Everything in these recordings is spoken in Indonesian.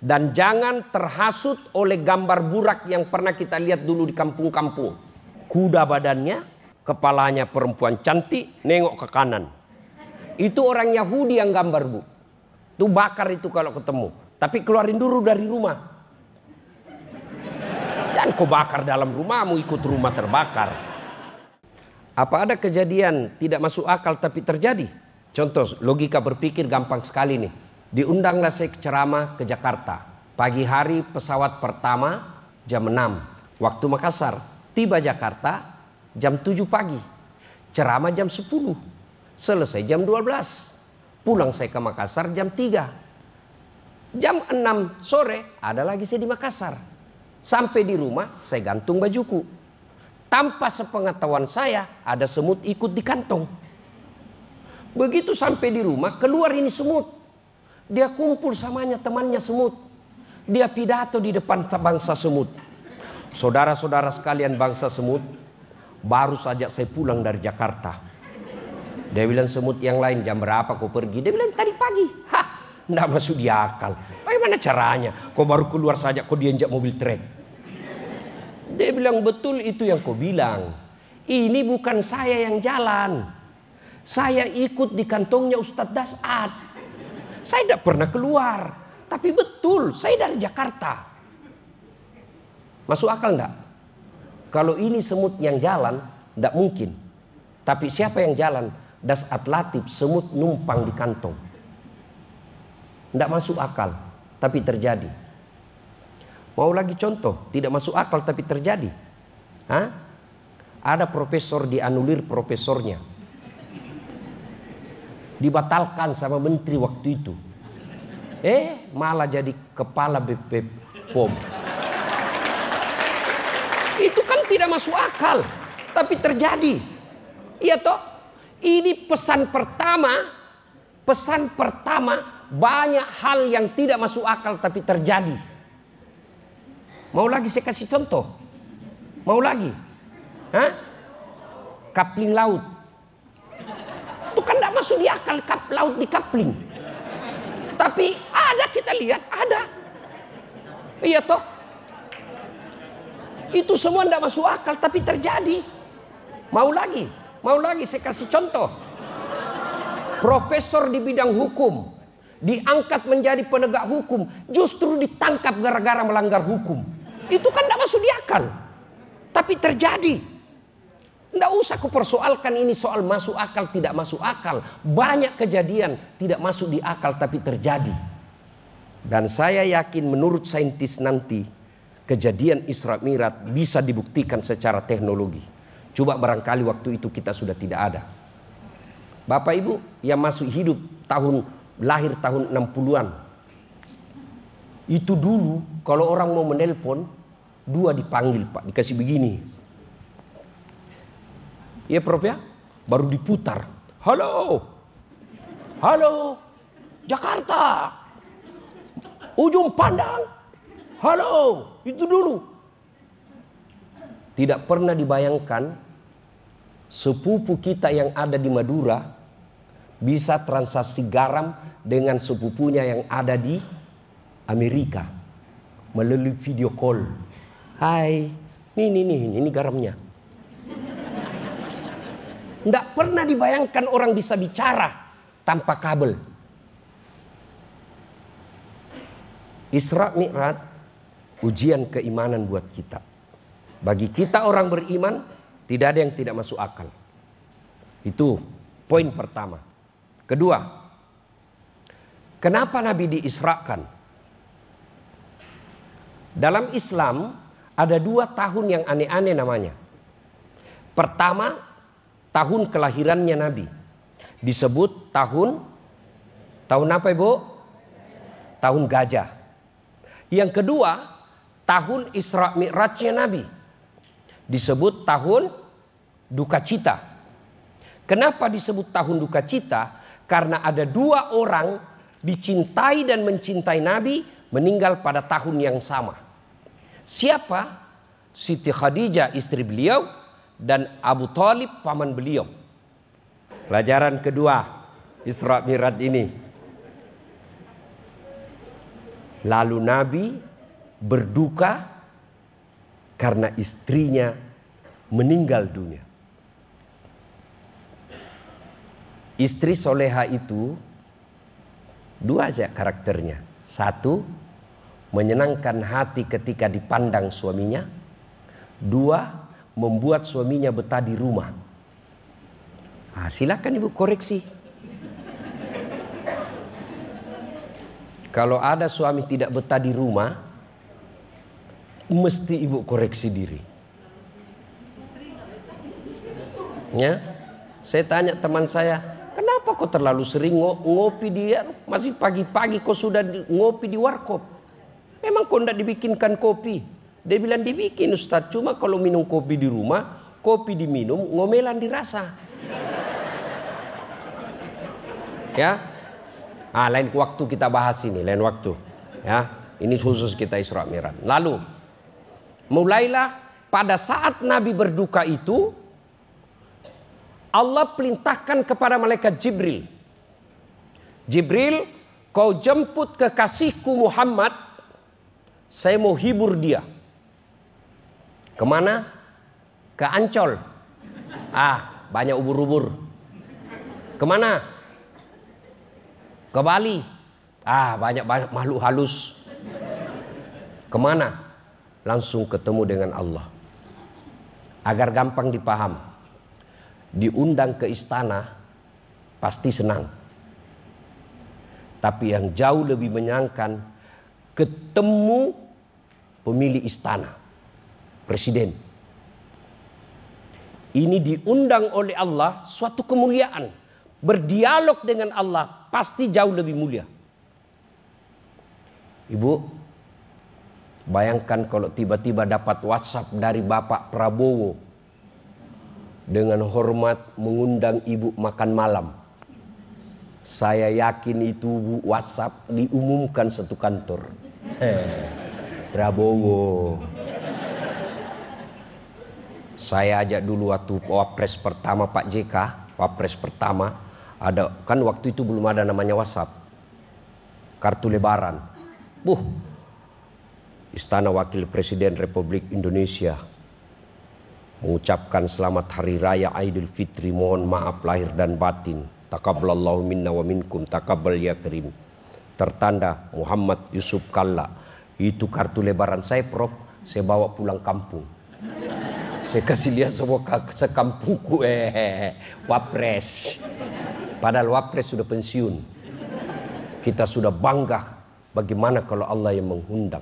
Dan jangan terhasut oleh gambar burak yang pernah kita lihat dulu di kampung-kampung. Kuda badannya, kepalanya perempuan cantik, nengok ke kanan. Itu orang Yahudi yang gambar, Bu. Itu bakar itu kalau ketemu. Tapi keluarin dulu dari rumah. Jangan kau bakar dalam rumahmu, ikut rumah terbakar. Apa ada kejadian tidak masuk akal tapi terjadi? Contoh, logika berpikir gampang sekali nih. Diundanglah saya ceramah ke Jakarta. Pagi hari pesawat pertama jam 6. Waktu Makassar. Tiba Jakarta jam 7 pagi. Ceramah jam 10. Selesai jam 12. Pulang saya ke Makassar jam 3. Jam 6 sore ada lagi saya di Makassar. Sampai di rumah saya gantung bajuku. Tanpa sepengetahuan saya ada semut ikut di kantong. Begitu sampai di rumah keluar ini semut. Dia kumpul samanya temannya semut. Dia pidato di depan bangsa semut. Saudara-saudara sekalian bangsa semut, baru saja saya pulang dari Jakarta. Dia bilang semut yang lain, jam berapa kau pergi? Dia bilang tadi pagi. Hah, enggak masuk di akal. Bagaimana caranya? Kau baru keluar saja, kau diinjak mobil trek. Dia bilang betul itu yang kau bilang. Ini bukan saya yang jalan. Saya ikut di kantongnya Ustadz Das'ad. Saya tidak pernah keluar. Tapi betul, saya dari Jakarta. Masuk akal enggak? Kalau ini semut yang jalan, tidak mungkin. Tapi siapa yang jalan? Das'ad Latif, semut numpang di kantong. Tidak masuk akal, tapi terjadi. Mau lagi contoh, tidak masuk akal tapi terjadi. Hah? Ada profesor dianulir profesornya. Dibatalkan sama menteri waktu itu. Malah jadi kepala BPOM. Itu kan tidak masuk akal, tapi terjadi. Iya toh? Ini pesan pertama banyak hal yang tidak masuk akal tapi terjadi. Mau lagi saya kasih contoh? Mau lagi? Hah? Kapling laut. Itu kan tidak masuk di akal laut di kapling. Tapi ada, kita lihat ada. Iya toh? Itu semua tidak masuk akal tapi terjadi. Mau lagi? Mau lagi saya kasih contoh. Profesor di bidang hukum diangkat menjadi penegak hukum, justru ditangkap gara-gara melanggar hukum. Itu kan tidak masuk di akal, tapi terjadi. Tidak usah kupersoalkan ini soal masuk akal tidak masuk akal. Banyak kejadian tidak masuk di akal tapi terjadi. Dan saya yakin menurut saintis nanti kejadian Isra Mi'raj bisa dibuktikan secara teknologi. Coba barangkali waktu itu kita sudah tidak ada. Bapak Ibu yang masuk hidup lahir tahun 60-an. Itu dulu kalau orang mau menelpon, 2 dipanggil Pak, dikasih begini. Ya Prof ya, baru diputar. Halo, halo, Jakarta, ujung pandang. Halo, itu dulu. Tidak pernah dibayangkan sepupu kita yang ada di Madura bisa transaksi garam dengan sepupunya yang ada di Amerika melalui video call. Hai, ini garamnya. Tidak pernah dibayangkan orang bisa bicara tanpa kabel. Isra Mi'raj ujian keimanan buat kita. Bagi kita orang beriman, tidak ada yang tidak masuk akal. Itu poin pertama. Kedua, kenapa Nabi diisrakan? Dalam Islam ada 2 tahun yang aneh-aneh namanya. Pertama, tahun kelahirannya Nabi. Disebut tahun apa Ibu? Tahun gajah. Yang kedua, tahun Isra Mi'rajnya Nabi. Disebut tahun duka cita. Kenapa disebut tahun duka cita? Karena ada 2 orang dicintai dan mencintai Nabi meninggal pada tahun yang sama. Siapa? Siti Khadijah istri beliau dan Abu Thalib paman beliau. Pelajaran kedua Isra Mi'raj ini. Lalu Nabi berduka karena istrinya meninggal dunia. Istri soleha itu dua aja karakternya. Satu, menyenangkan hati ketika dipandang suaminya. Dua, membuat suaminya betah di rumah. Silakan ibu koreksi. Kalau ada suami tidak betah di rumah, mesti ibu koreksi diri. Ya, saya tanya teman saya, kenapa kau terlalu sering ngopi dia? Masih pagi-pagi kau sudah ngopi di warkop. Memang kau tidak dibikinkan kopi? Dia bilang dibikin Ustadz, cuma kalau minum kopi di rumah, kopi diminum, ngomelan dirasa. Ya. Lain waktu kita bahas ini, lain waktu. Ya, ini khusus kita Isra Mi'raj. Lalu, mulailah pada saat Nabi berduka itu, Allah perintahkan kepada malaikat Jibril. Jibril, kau jemput kekasihku Muhammad, saya mau hibur dia. Kemana? Ke Ancol. Banyak ubur-ubur. Kemana? Ke Bali. Banyak makhluk halus. Kemana? Langsung ketemu dengan Allah. Agar gampang dipaham. Diundang ke istana, pasti senang. Tapi yang jauh lebih menyenangkan, ketemu pemilik istana, presiden. Ini diundang oleh Allah, suatu kemuliaan. Berdialog dengan Allah pasti jauh lebih mulia. Ibu, bayangkan kalau tiba-tiba dapat WhatsApp dari Bapak Prabowo dengan hormat mengundang ibu makan malam. Saya yakin itu WhatsApp diumumkan satu kantor. Prabowo. Saya ajak dulu waktu Wapres pertama Pak JK, Wapres pertama. Ada kan waktu itu belum ada namanya WhatsApp, kartu lebaran. Istana Wakil Presiden Republik Indonesia mengucapkan selamat Hari Raya Idul Fitri, mohon maaf lahir dan batin. Taqabbalallahu minna wa minkum, taqabbal ya karim. Tertanda Muhammad Yusuf Kalla. Itu kartu lebaran saya, Prof. Saya bawa pulang kampung. Saya kasih lihat semua sekampungku, Wapres. Padahal Wapres sudah pensiun. Kita sudah bangga. Bagaimana kalau Allah yang mengundang?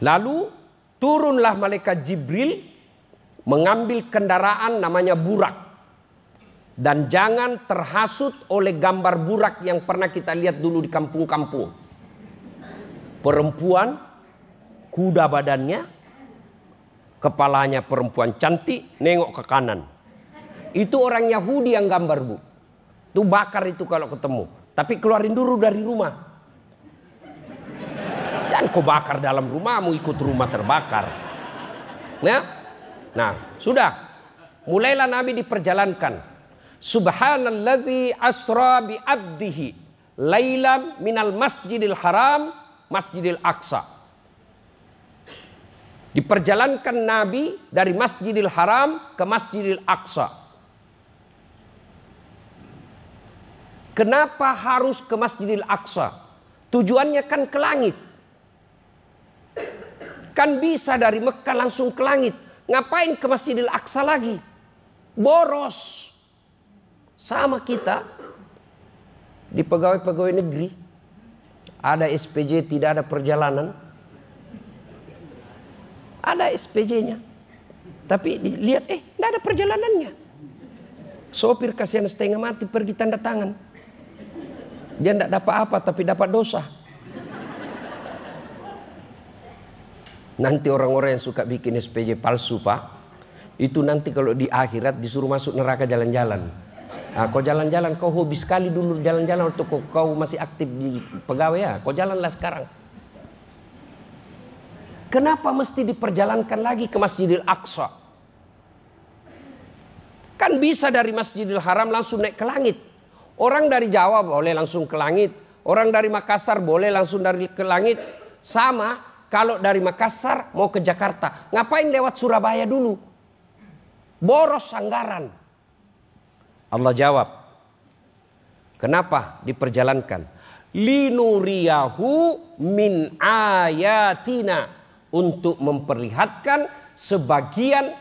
Lalu turunlah malaikat Jibril mengambil kendaraan namanya burak. Dan jangan terhasut oleh gambar burak yang pernah kita lihat dulu di kampung-kampung. Perempuan, kuda badannya, kepalanya perempuan cantik, nengok ke kanan. Itu orang Yahudi yang gambar, Bu. Itu bakar itu kalau ketemu. Tapi keluarin dulu dari rumah. Jangan kau bakar dalam rumahmu, ikut rumah terbakar. Nah, sudah. Mulailah Nabi diperjalankan. Subhanalladzi asra bi abdihi lailam minal masjidil haram masjidil aqsa. Diperjalankan Nabi dari Masjidil Haram ke Masjidil Aqsa. Kenapa harus ke Masjidil Aqsa? Tujuannya kan ke langit. Kan bisa dari Mekah langsung ke langit. Ngapain ke Masjidil Aqsa lagi? Boros. Sama kita di pegawai-pegawai negeri. Ada SPJ, tidak ada perjalanan. Ada SPJ-nya. Tapi dilihat, tidak ada perjalanannya. Sopir kasihan setengah mati pergi tanda tangan. Dia tidak dapat apa, tapi dapat dosa. Nanti orang-orang yang suka bikin SPJ palsu, Pak, itu nanti kalau di akhirat disuruh masuk neraka jalan-jalan. Kau jalan-jalan, kau hobi sekali dulu jalan-jalan waktu kau masih aktif di pegawai ya. Kau jalanlah sekarang. Kenapa mesti diperjalankan lagi ke Masjidil Aqsa? Kan bisa dari Masjidil Haram langsung naik ke langit. Orang dari Jawa boleh langsung ke langit. Orang dari Makassar boleh langsung dari ke langit. Sama kalau dari Makassar mau ke Jakarta. Ngapain lewat Surabaya dulu? Boros anggaran. Allah jawab. Kenapa diperjalankan? Linuriyahu min ayatina. Untuk memperlihatkan sebagian,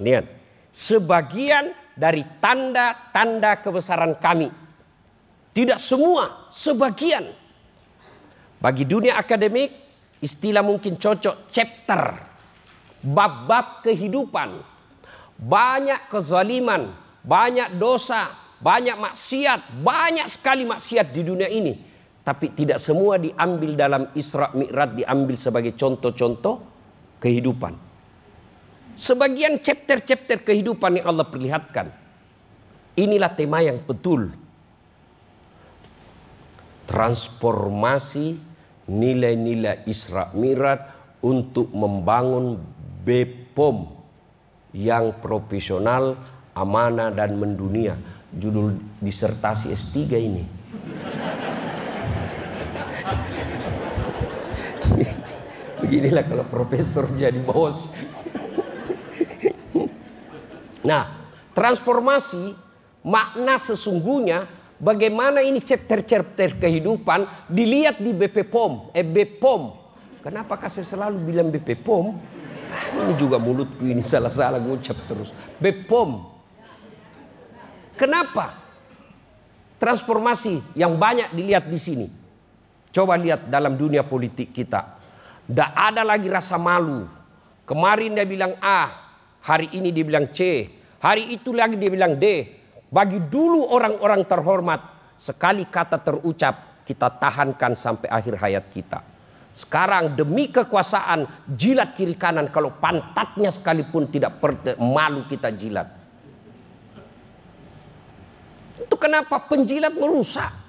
lihat, sebagian dari tanda-tanda kebesaran kami. Tidak semua, sebagian. Bagi dunia akademik, istilah mungkin cocok chapter, bab-bab kehidupan. Banyak kezaliman, banyak dosa, banyak maksiat, banyak sekali maksiat di dunia ini. Tapi tidak semua diambil dalam Isra Mi'raj, diambil sebagai contoh-contoh kehidupan. Sebagian chapter-chapter kehidupan yang Allah perlihatkan. Inilah tema yang betul. Transformasi nilai-nilai Isra Mi'raj untuk membangun BPOM yang profesional, amanah dan mendunia. Judul disertasi S3 ini. Beginilah kalau profesor jadi bos. Nah, transformasi makna sesungguhnya bagaimana ini chapter-chapter kehidupan dilihat di BPOM. BPOM. Kenapa saya selalu bilang BPOM? Ini juga mulutku ini salah-salah ngucap terus. BPOM. Kenapa? Transformasi yang banyak dilihat di sini. Coba lihat dalam dunia politik kita. Tidak ada lagi rasa malu. Kemarin dia bilang A, hari ini dia bilang C, hari itu lagi dia bilang D. Bagi dulu orang-orang terhormat, sekali kata terucap kita tahankan sampai akhir hayat kita. Sekarang demi kekuasaan jilat kiri kanan, kalau pantatnya sekalipun tidak malu kita jilat. Itu kenapa penjilat merusak.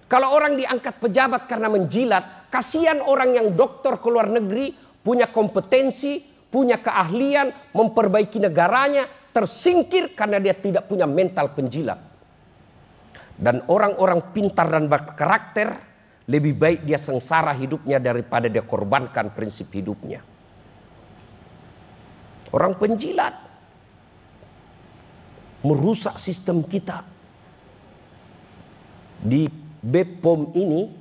Kalau orang diangkat pejabat karena menjilat, kasihan orang yang dokter ke luar negeri, punya kompetensi, punya keahlian, memperbaiki negaranya, tersingkir karena dia tidak punya mental penjilat. Dan orang-orang pintar dan berkarakter, lebih baik dia sengsara hidupnya daripada dia korbankan prinsip hidupnya. Orang penjilat merusak sistem kita. Di BPOM ini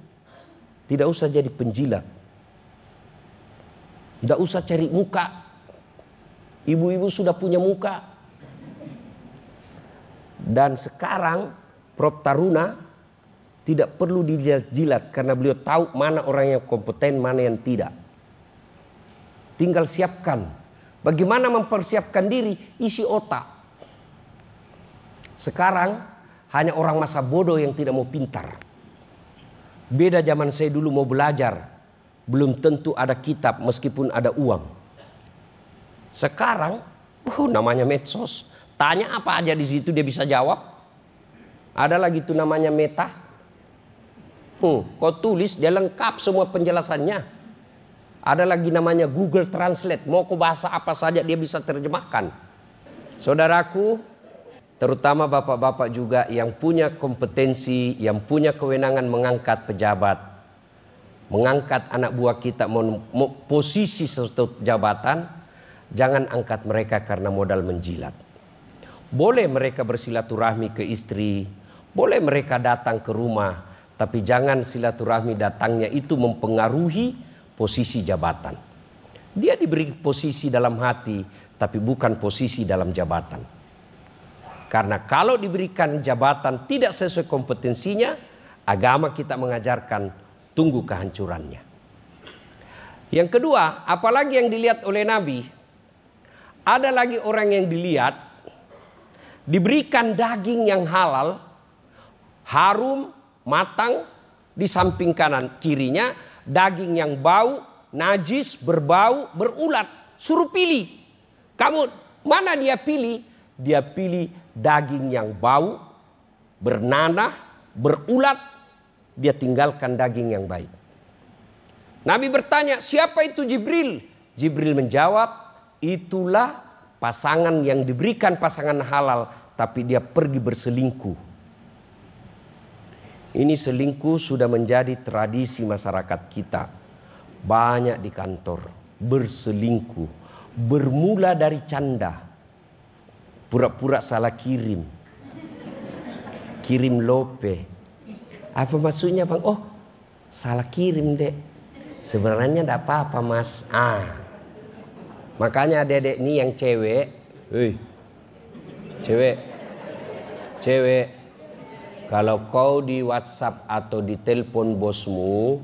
tidak usah jadi penjilat. Tidak usah cari muka. Ibu-ibu sudah punya muka. Dan sekarang Prof. Taruna tidak perlu dijilat karena beliau tahu mana orang yang kompeten, mana yang tidak. Tinggal siapkan. Bagaimana mempersiapkan diri? Isi otak. Sekarang hanya orang masa bodoh yang tidak mau pintar. Beda zaman saya dulu mau belajar, belum tentu ada kitab meskipun ada uang. Sekarang, namanya medsos. Tanya apa aja di situ dia bisa jawab. Ada lagi tuh namanya Meta. Kau tulis dia lengkap semua penjelasannya. Ada lagi namanya Google Translate. Mau kau bahasa apa saja dia bisa terjemahkan. Saudaraku, terutama bapak-bapak juga yang punya kompetensi, yang punya kewenangan mengangkat pejabat, mengangkat anak buah kita posisi suatu jabatan, jangan angkat mereka karena modal menjilat. Boleh mereka bersilaturahmi ke istri, boleh mereka datang ke rumah, tapi jangan silaturahmi datangnya itu mempengaruhi posisi jabatan. Dia diberi posisi dalam hati, tapi bukan posisi dalam jabatan. Karena kalau diberikan jabatan tidak sesuai kompetensinya, agama kita mengajarkan tunggu kehancurannya. Yang kedua, apalagi yang dilihat oleh Nabi, ada lagi orang yang dilihat, diberikan daging yang halal, harum, matang, di samping kanan kirinya, daging yang bau, najis, berbau, berulat. Suruh pilih. Kamu, mana dia pilih? Dia pilih daging yang bau, bernanah, berulat. Dia tinggalkan daging yang baik. Nabi bertanya, siapa itu Jibril? Jibril menjawab, itulah pasangan yang diberikan pasangan halal, tapi dia pergi berselingkuh. Ini selingkuh sudah menjadi tradisi masyarakat kita. Banyak di kantor berselingkuh. Bermula dari canda. Pura-pura salah kirim. Kirim lope. Apa maksudnya bang? Oh salah kirim dek. Sebenarnya tidak apa-apa mas. Makanya dedek nih yang cewek. Cewek. Kalau kau di WhatsApp atau di telepon bosmu,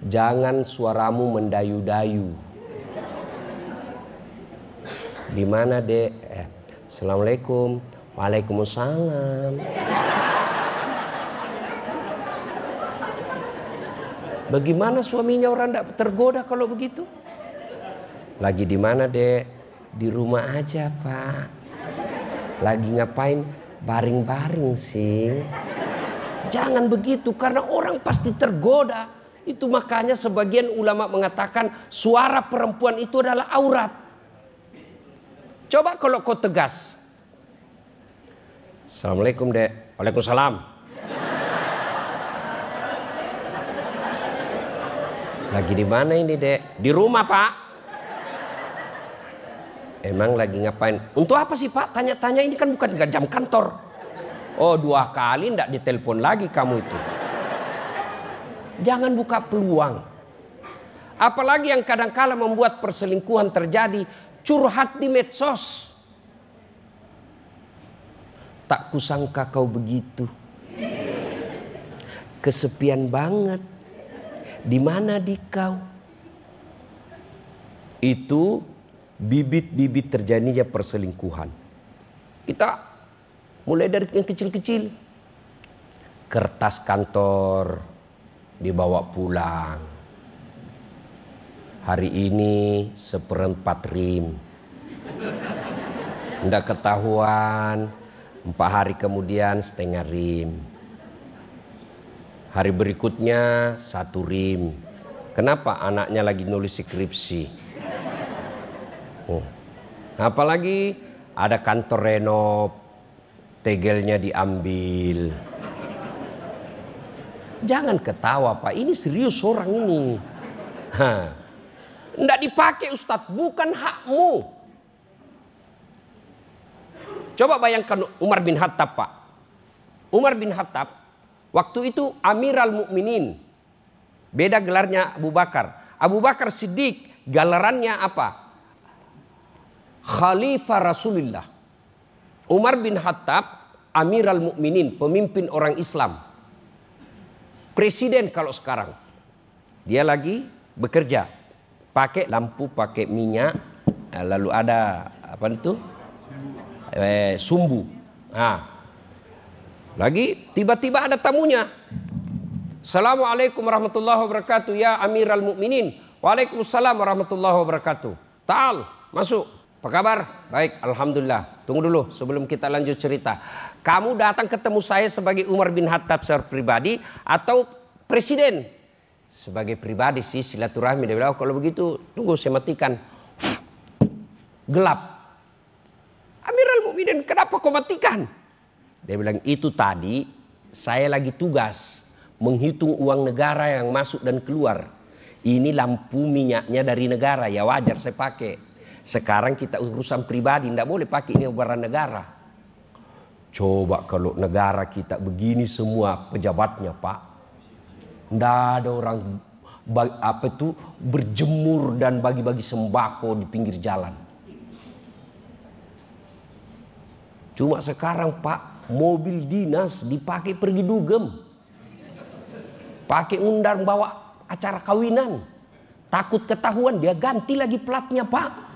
jangan suaramu mendayu-dayu. Di mana dek? Assalamualaikum. Waalaikumsalam. Bagaimana suaminya orang tidak tergoda kalau begitu? Lagi di mana dek? Di rumah aja pak. Lagi ngapain? Baring-baring sih. Jangan begitu karena orang pasti tergoda. Itu makanya sebagian ulama mengatakan suara perempuan itu adalah aurat. Coba kalau kau tegas. Assalamualaikum dek. Waalaikumsalam. Lagi di mana ini dek? Di rumah pak. Emang lagi ngapain? Untuk apa sih pak? Tanya-tanya ini kan bukan jam kantor. Oh 2 kali ndak ditelepon lagi kamu itu. Jangan buka peluang. Apalagi yang kadang-kala membuat perselingkuhan terjadi. Curhat di medsos. Tak kusangka kau begitu. Kesepian banget. Di mana di kau? Itu bibit-bibit terjadinya perselingkuhan. Kita mulai dari yang kecil-kecil. Kertas kantor dibawa pulang. Hari ini 1/4 rim. Nggak ketahuan. 4 hari kemudian 1/2 rim. Hari berikutnya 1 rim. Kenapa? Anaknya lagi nulis skripsi. Apalagi ada kantor renov, tegelnya diambil. Jangan ketawa pak, ini serius orang ini. Nggak dipakai Ustadz, bukan hakmu. Coba bayangkan Umar bin Khattab pak. Umar bin Khattab waktu itu Amiral Mukminin. Beda gelarnya Abu Bakar. Abu Bakar Siddiq gelarannya apa? Khalifah Rasulullah. Umar bin Khattab Amiral Mukminin, pemimpin orang Islam. Presiden kalau sekarang. Dia lagi bekerja. Pakai lampu, pakai minyak. Lalu ada apa itu? Sumbu. Lagi tiba-tiba ada tamunya. Assalamualaikum warahmatullahi wabarakatuh. Ya Amiral Mukminin. Waalaikumsalam warahmatullahi wabarakatuh. Ta'al, masuk. Apa kabar? Baik, alhamdulillah. Tunggu dulu sebelum kita lanjut cerita. Kamu datang ketemu saya sebagai Umar bin Khattab secara pribadi atau presiden? Sebagai pribadi sih, silaturahmi. Dia bilang, kalau begitu tunggu saya matikan. Gelap. Amiral Mukminin, kenapa kau matikan? Dia bilang, itu tadi saya lagi tugas menghitung uang negara yang masuk dan keluar. Ini lampu minyaknya dari negara, ya wajar saya pakai. Sekarang kita urusan pribadi, tidak boleh pakai ini barang negara. Coba kalau negara kita begini semua pejabatnya pak. Tidak ada orang berjemur dan bagi-bagi sembako di pinggir jalan. Cuma sekarang pak, mobil dinas dipakai pergi dugem. Pakai undang bawa acara kawinan. Takut ketahuan dia ganti lagi platnya pak.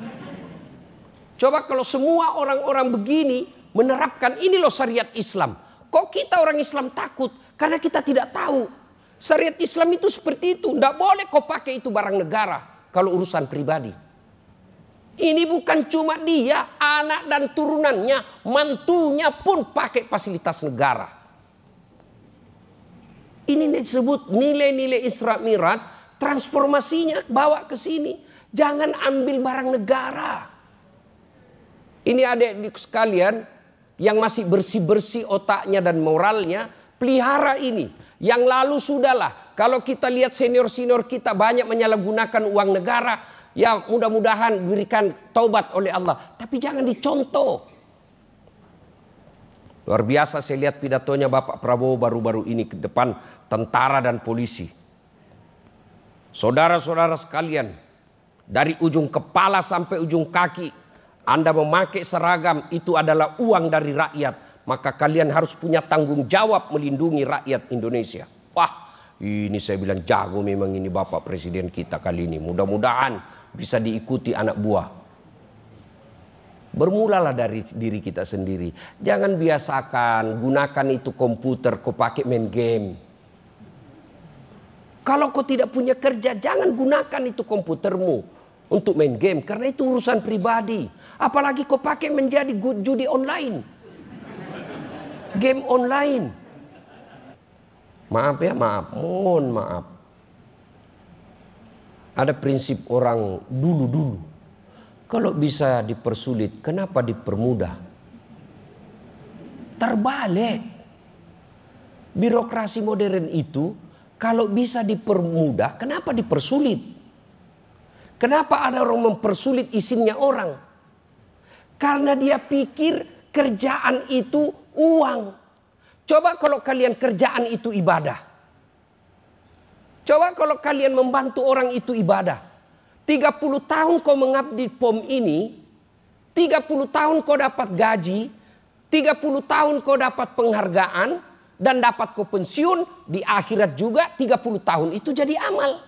Coba kalau semua orang-orang begini menerapkan ini loh syariat Islam. Kok kita orang Islam takut? Karena kita tidak tahu. Syariat Islam itu seperti itu. Tidak boleh kau pakai itu barang negara kalau urusan pribadi. Ini bukan cuma dia, anak dan turunannya, mantunya pun pakai fasilitas negara. Ini disebut nilai-nilai Isra Mi'raj, transformasinya bawa ke sini. Jangan ambil barang negara. Ini adik-adik sekalian yang masih bersih-bersih otaknya dan moralnya, pelihara ini. Yang lalu sudahlah. Kalau kita lihat senior-senior kita banyak menyalahgunakan uang negara, ya mudah-mudahan berikan taubat oleh Allah. Tapi jangan dicontoh. Luar biasa saya lihat pidatonya Bapak Prabowo baru-baru ini ke depan tentara dan polisi. Saudara-saudara sekalian, dari ujung kepala sampai ujung kaki, Anda memakai seragam, itu adalah uang dari rakyat. Maka kalian harus punya tanggung jawab melindungi rakyat Indonesia. Wah, ini saya bilang jago memang ini Bapak Presiden kita kali ini. Mudah-mudahan bisa diikuti anak buah. Bermulalah dari diri kita sendiri. Jangan biasakan gunakan itu komputer kau pakai main game. Kalau kau tidak punya kerja, jangan gunakan itu komputermu untuk main game. Karena itu urusan pribadi. Apalagi kau pakai menjadi judi online. Game online. Maaf ya, maaf. Mohon maaf. Ada prinsip orang dulu-dulu. Kalau bisa dipersulit, kenapa dipermudah? Terbalik. Birokrasi modern itu, kalau bisa dipermudah, kenapa dipersulit? Kenapa ada orang mempersulit izinnya orang? Karena dia pikir kerjaan itu uang. Coba kalau kalian kerjaan itu ibadah. Coba kalau kalian membantu orang itu ibadah. 30 tahun kau mengabdi POM ini, 30 tahun kau dapat gaji, 30 tahun kau dapat penghargaan, dan dapat kau pensiun, di akhirat juga 30 tahun itu jadi amal.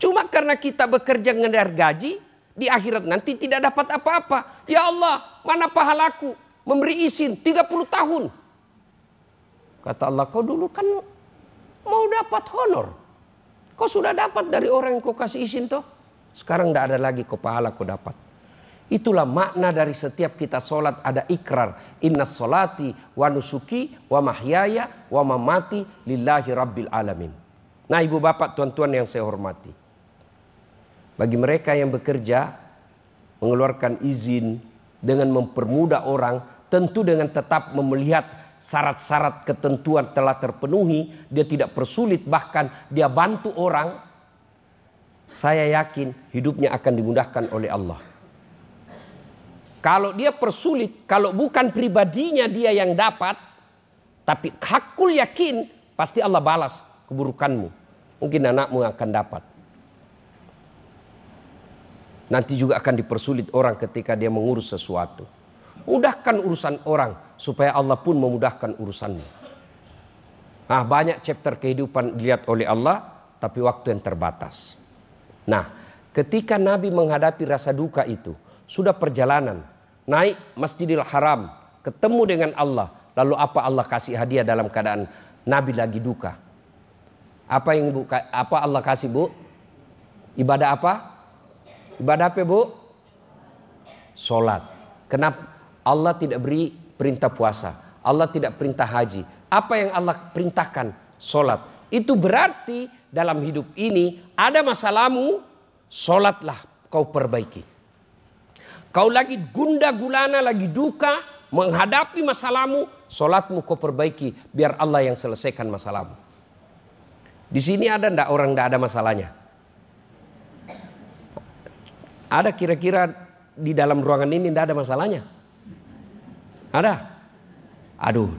Cuma karena kita bekerja ngejar gaji, di akhirat nanti tidak dapat apa-apa. Ya Allah, mana pahalaku? Memberi izin 30 tahun. Kata Allah, kau dulu kan mau dapat honor. Kau sudah dapat dari orang yang kau kasih izin toh. Sekarang tidak ada lagi kau pahala kau dapat. Itulah makna dari setiap kita sholat ada ikrar. Inna sholati wa nusuki wa mahyaya wa mamati lillahi rabbil alamin. Nah ibu bapak tuan-tuan yang saya hormati. Bagi mereka yang bekerja mengeluarkan izin dengan mempermudah orang. Tentu dengan tetap melihat syarat-syarat ketentuan telah terpenuhi. Dia tidak persulit, bahkan dia bantu orang. Saya yakin hidupnya akan dimudahkan oleh Allah. Kalau dia persulit, kalau bukan pribadinya dia yang dapat, tapi hakul yakin pasti Allah balas keburukanmu. Mungkin anakmu akan dapat. Nanti juga akan dipersulit orang ketika dia mengurus sesuatu. Mudahkan urusan orang supaya Allah pun memudahkan urusanmu. Nah, banyak chapter kehidupan dilihat oleh Allah, tapi waktu yang terbatas. Nah, ketika Nabi menghadapi rasa duka itu, sudah perjalanan, naik Masjidil Haram, ketemu dengan Allah, lalu apa Allah kasih hadiah dalam keadaan Nabi lagi duka? Apa yang apa Allah kasih, Bu? Ibadah apa? Ibadah apa, Bu? Salat. Kenapa? Allah tidak beri perintah puasa. Allah tidak perintah haji. Apa yang Allah perintahkan? Salat. Itu berarti dalam hidup ini ada masalahmu, salatlah kau perbaiki. Kau lagi gundah gulana, lagi duka, menghadapi masalahmu, salatmu kau perbaiki. Biar Allah yang selesaikan masalahmu. Di sini ada ndak orang ndak ada masalahnya? Ada kira-kira di dalam ruangan ini ndak ada masalahnya? Ada? Aduh,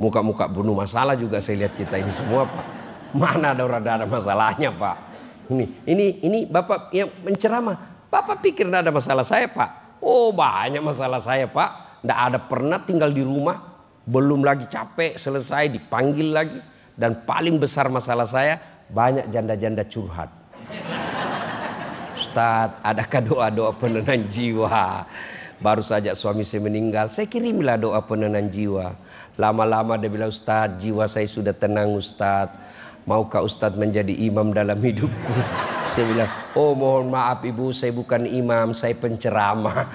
muka-muka penuh masalah juga saya lihat kita ini semua, Pak. Mana ada orang ada masalahnya, Pak? Ini Bapak yang menceramah. Bapak pikir tidak ada masalah saya, Pak? Oh, banyak masalah saya, Pak. Tidak ada pernah tinggal di rumah, belum lagi capek, selesai dipanggil lagi. Dan paling besar masalah saya, banyak janda-janda curhat. Ustadz, adakah doa-doa penenang jiwa? Baru saja suami saya meninggal, saya kirimilah doa penenang jiwa. Lama-lama dia bilang, Ustadz, jiwa saya sudah tenang, Ustadz. Maukah Ustadz menjadi imam dalam hidupku? Saya bilang, oh mohon maaf ibu, saya bukan imam, saya penceramah.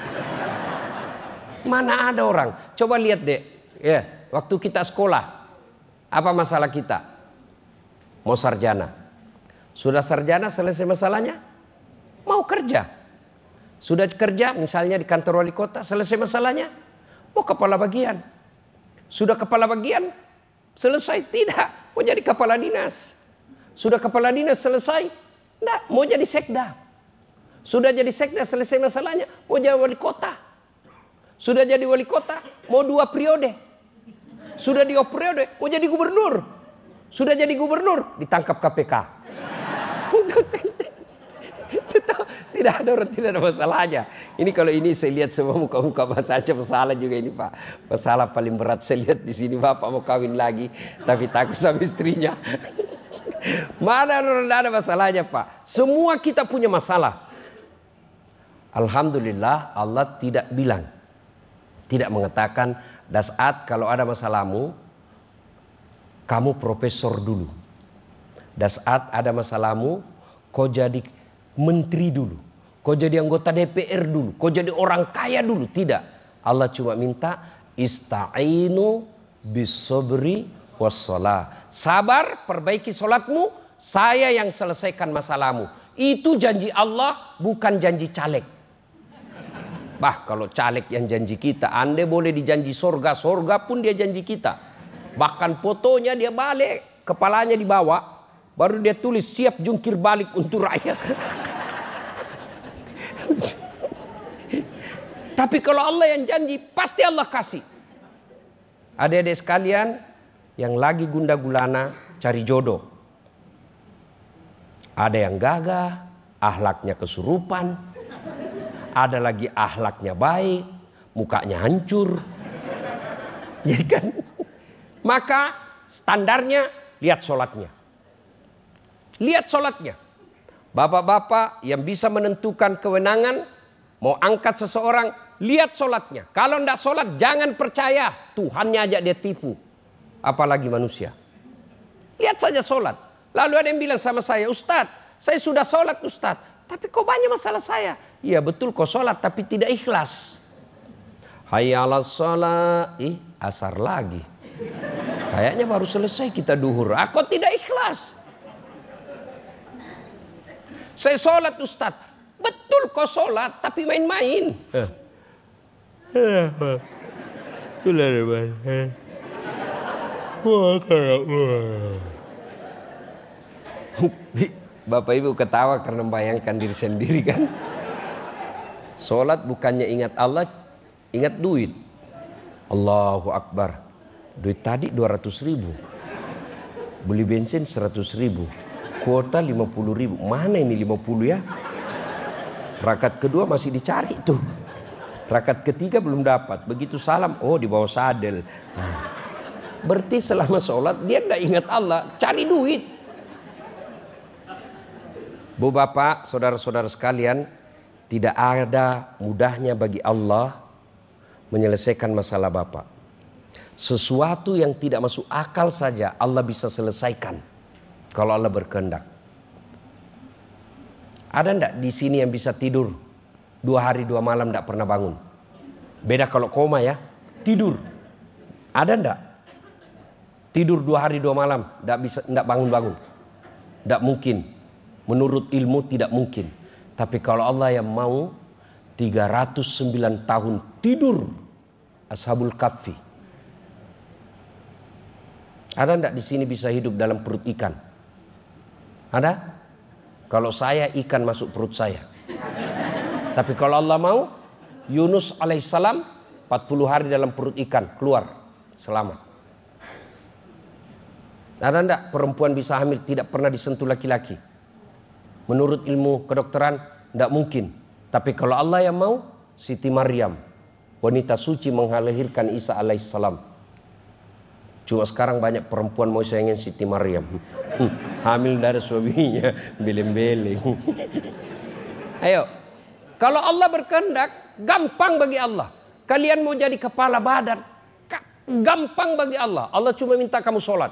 Mana ada orang? Coba lihat deh, ya, waktu kita sekolah, apa masalah kita? Mau sarjana. Sudah sarjana selesai masalahnya? Mau kerja. Sudah kerja misalnya di kantor wali kota, selesai masalahnya, mau kepala bagian. Sudah kepala bagian, Selesai? Tidak. Mau jadi kepala dinas. Sudah kepala dinas selesai? Tidak. Mau jadi sekda. Sudah jadi sekda selesai masalahnya. Mau jadi wali kota. Sudah jadi wali kota. Mau 2 periode. Sudah 2 periode. Mau jadi gubernur. Sudah jadi gubernur. Ditangkap KPK. Tidak ada orang, tidak ada masalahnya. Ini kalau ini saya lihat semua muka-muka saja masalah juga ini Pak. Masalah paling berat saya lihat di sini, bapak mau kawin lagi tapi takut sama istrinya. Mana tidak ada masalahnya Pak. Semua kita punya masalah. Alhamdulillah Allah tidak bilang, tidak mengatakan Dasat kalau ada masalahmu kamu profesor dulu. Dasat ada masalahmu kau jadi menteri dulu. Kau jadi anggota DPR dulu. Kau jadi orang kaya dulu. Tidak. Allah cuma minta ista'inu bisobri wassalah. Sabar, perbaiki solatmu. Saya yang selesaikan masalahmu. Itu janji Allah, bukan janji caleg. Bah, kalau caleg yang janji kita, Anda boleh dijanji sorga. Sorga pun dia janji kita. Bahkan fotonya dia balik. Kepalanya dibawa. Baru dia tulis siap jungkir balik untuk rakyat. Tapi kalau Allah yang janji, pasti Allah kasih. Adik-adik sekalian yang lagi gundah gulana cari jodoh. Ada yang gagah, akhlaknya kesurupan. Ada lagi akhlaknya baik, mukanya hancur. Jadi kan, maka standarnya lihat sholatnya. Lihat sholatnya. Bapak-bapak yang bisa menentukan kewenangan, mau angkat seseorang, lihat sholatnya. Kalau tidak sholat, jangan percaya. Tuhannya aja dia tipu. Apalagi manusia. Lihat saja sholat. Lalu ada yang bilang sama saya, Ustadz, saya sudah sholat Ustadz. Tapi kok banyak masalah saya? Iya betul kok sholat, tapi tidak ikhlas. Hayya 'alas sholat. Asar lagi. Kayaknya baru selesai kita duhur. Aku tidak ikhlas. Saya sholat Ustadz. Betul kok sholat, tapi main-main. Bapak Ibu ketawa karena membayangkan diri sendiri kan. Sholat bukannya ingat Allah, ingat duit. Allahu Akbar. Duit tadi 200.000. Beli bensin 100.000. Kuota 50.000. Mana ini 50 ya? Rakaat kedua masih dicari tuh. Rakaat ketiga belum dapat. Begitu salam, oh di bawah sadel. Nah, berarti selama sholat dia tidak ingat Allah, cari duit. Bu bapak, saudara-saudara sekalian, tidak ada mudahnya bagi Allah menyelesaikan masalah bapak. Sesuatu yang tidak masuk akal saja Allah bisa selesaikan. Kalau Allah berkehendak. Ada enggak di sini yang bisa tidur 2 hari 2 malam enggak pernah bangun? Beda kalau koma ya, tidur. Ada enggak? Tidur 2 hari 2 malam enggak bangun-bangun. Enggak mungkin. Menurut ilmu tidak mungkin. Tapi kalau Allah yang mau 309 tahun tidur Ashabul Kahfi. Ada enggak di sini bisa hidup dalam perut ikan? Ada? Kalau saya ikan masuk perut saya. Tapi kalau Allah mau, Yunus alaihissalam 40 hari dalam perut ikan keluar selamat. Ada enggak perempuan bisa hamil tidak pernah disentuh laki-laki? Menurut ilmu kedokteran enggak mungkin. Tapi kalau Allah yang mau, Siti Maryam, wanita suci melahirkan Isa alaihissalam. Cuma sekarang banyak perempuan mau sayangin Siti Maryam. Hamil dari suaminya, beleng-beleng. Ayo, kalau Allah berkehendak, gampang bagi Allah. Kalian mau jadi kepala badan, gampang bagi Allah. Allah cuma minta kamu sholat.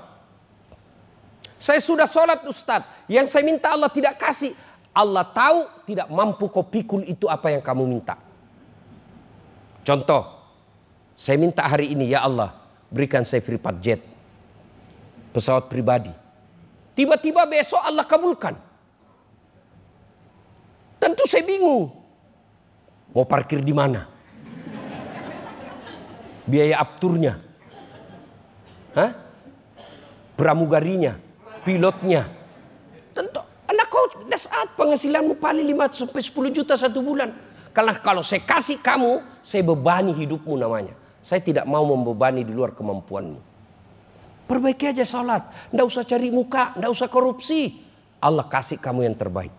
Saya sudah sholat Ustadz, yang saya minta Allah tidak kasih. Allah tahu tidak mampu kau pikul itu apa yang kamu minta. Contoh, saya minta hari ini, ya Allah, berikan saya private jet, pesawat pribadi. Tiba-tiba besok Allah kabulkan. Tentu saya bingung. Mau parkir di mana? Biaya apturnya. Hah? pramugarinya, pilotnya. Tentu anak kau saat penghasilanmu paling 5 sampai 10 juta satu bulan. Karena kalau saya kasih kamu, saya bebani hidupmu namanya. Saya tidak mau membebani di luar kemampuanmu. Perbaiki aja salat, ndak usah cari muka, ndak usah korupsi. Allah kasih kamu yang terbaik.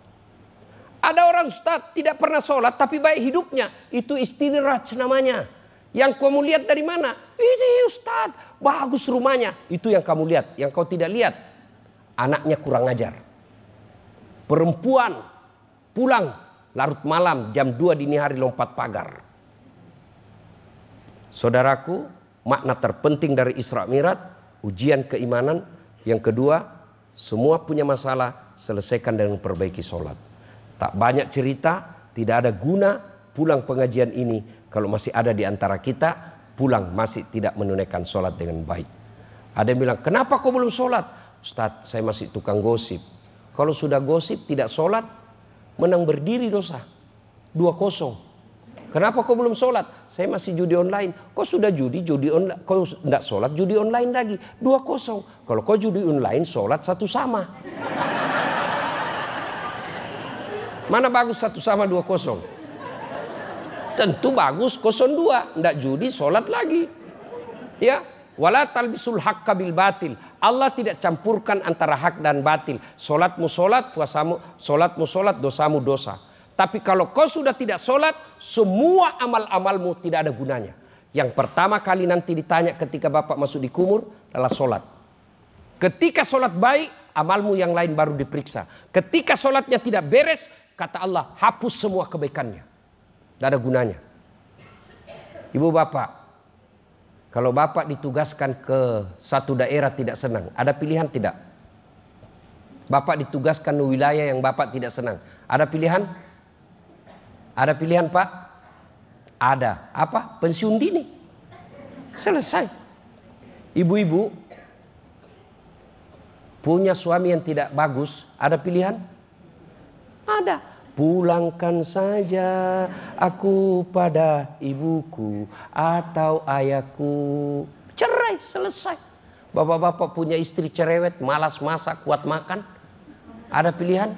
Ada orang Ustaz tidak pernah sholat tapi baik hidupnya. Itu istidraj namanya. Yang kamu lihat dari mana? Ini Ustaz, bagus rumahnya. Itu yang kamu lihat. Yang kau tidak lihat, anaknya kurang ajar. Perempuan pulang larut malam jam 2 dini hari lompat pagar. Saudaraku, makna terpenting dari Isra Mi'raj, ujian keimanan. Yang kedua, semua punya masalah, selesaikan dengan perbaiki sholat. Tak banyak cerita, tidak ada guna pulang pengajian ini kalau masih ada di antara kita pulang masih tidak menunaikan sholat dengan baik. Ada yang bilang, kenapa kau belum sholat? Ustaz, saya masih tukang gosip. Kalau sudah gosip tidak sholat, menang berdiri dosa. 2-0. Kenapa kau belum sholat? Saya masih judi online. Kau sudah judi online. Kau tidak sholat, judi online lagi. 2-0. Kalau kau judi online, sholat 1 sama. Mana bagus 1 sama 2-0? Tentu bagus 0-2. Tidak judi, sholat lagi. Ya, wala talbisul haqqa bil batil. Allah tidak campurkan antara hak dan batil. Sholatmu sholat, sholatmu sholat, dosamu dosa. Tapi kalau kau sudah tidak sholat, semua amal-amalmu tidak ada gunanya. Yang pertama kali nanti ditanya ketika Bapak masuk di kubur adalah sholat. Ketika sholat baik, amalmu yang lain baru diperiksa. Ketika sholatnya tidak beres, kata Allah, hapus semua kebaikannya. Tidak ada gunanya. Ibu bapak, kalau bapak ditugaskan ke satu daerah tidak senang, ada pilihan tidak? Bapak ditugaskan ke wilayah yang bapak tidak senang, ada pilihan? Ada pilihan pak? Ada. Apa? Pensiun dini. Selesai. Ibu-ibu punya suami yang tidak bagus, ada pilihan? Ada. Pulangkan saja aku pada ibuku atau ayahku. Cerai, selesai. Bapak-bapak punya istri cerewet, malas masak, kuat makan. Ada pilihan?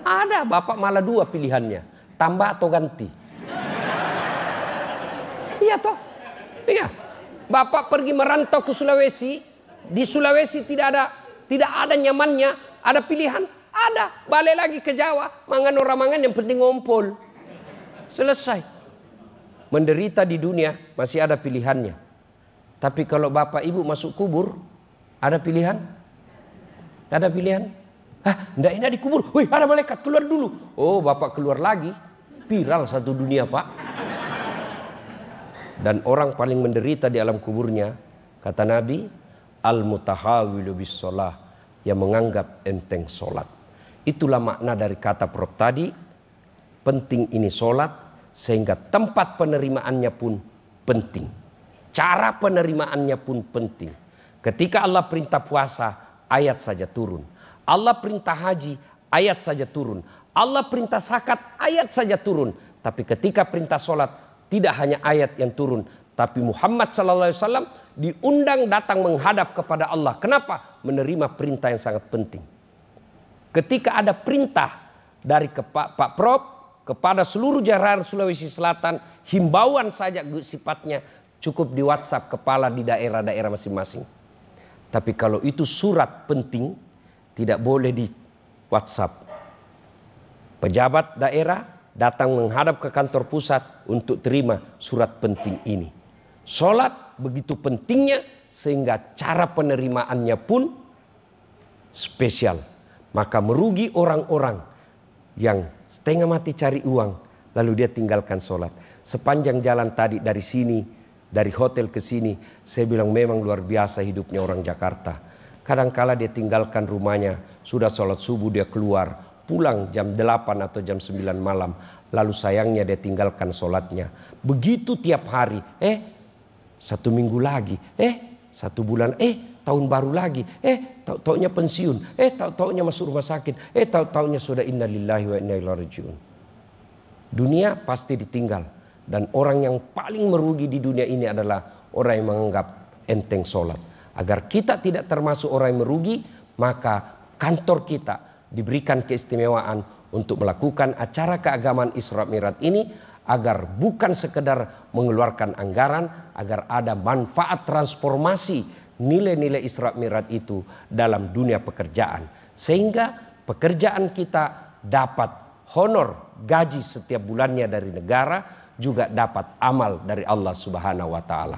Ada. Bapak malah 2 pilihannya. Tambah atau ganti. Iya toh? Iya. Bapak pergi merantau ke Sulawesi. Di Sulawesi tidak ada nyamannya. Ada pilihan? Ada. Balik lagi ke Jawa. Mangan orang mangan yang penting ngompol. Selesai. Menderita di dunia masih ada pilihannya. Tapi kalau bapak ibu masuk kubur, ada pilihan? Ada pilihan? Enggak enak di kubur. Wih, ada malaikat, keluar dulu. Oh, bapak keluar lagi. Viral satu dunia, Pak. Dan orang paling menderita di alam kuburnya, kata Nabi, al-mutahawilu bis shalah, yang menganggap enteng sholat. Itulah makna dari kata Prof tadi. Penting ini sholat, sehingga tempat penerimaannya pun penting. Cara penerimaannya pun penting. Ketika Allah perintah puasa, ayat saja turun. Allah perintah haji, ayat saja turun. Allah perintah zakat, ayat saja turun. Tapi ketika perintah sholat, tidak hanya ayat yang turun, tapi Muhammad SAW diundang datang menghadap kepada Allah. Kenapa? Menerima perintah yang sangat penting. Ketika ada perintah dari Pak Prof kepada seluruh jajaran Sulawesi Selatan, himbauan saja sifatnya, cukup di WhatsApp kepala di daerah-daerah masing-masing. Tapi kalau itu surat penting, tidak boleh di WhatsApp. Pejabat daerah datang menghadap ke kantor pusat untuk terima surat penting ini. Sholat begitu pentingnya sehingga cara penerimaannya pun spesial. Maka merugi orang-orang yang setengah mati cari uang lalu dia tinggalkan sholat. Sepanjang jalan tadi dari sini, dari hotel ke sini, saya bilang memang luar biasa hidupnya orang Jakarta. Kadangkala dia tinggalkan rumahnya, sudah sholat subuh dia keluar, pulang jam 8 atau jam 9 malam. Lalu sayangnya dia tinggalkan sholatnya. Begitu tiap hari, 1 minggu lagi, 1 bulan, tahun baru lagi, taunya pensiun, taunya masuk rumah sakit, taunya sudah inna lillahi wa inna ilaihi rajiun. Dunia pasti ditinggal. Dan orang yang paling merugi di dunia ini adalah orang yang menganggap enteng sholat. Agar kita tidak termasuk orang yang merugi, maka kantor kita diberikan keistimewaan untuk melakukan acara keagamaan Isra Mi'raj ini, agar bukan sekedar mengeluarkan anggaran, agar ada manfaat transformasi nilai-nilai Isra Mi'raj itu dalam dunia pekerjaan. Sehingga pekerjaan kita dapat honor, gaji setiap bulannya dari negara, juga dapat amal dari Allah Subhanahu wa Ta'ala.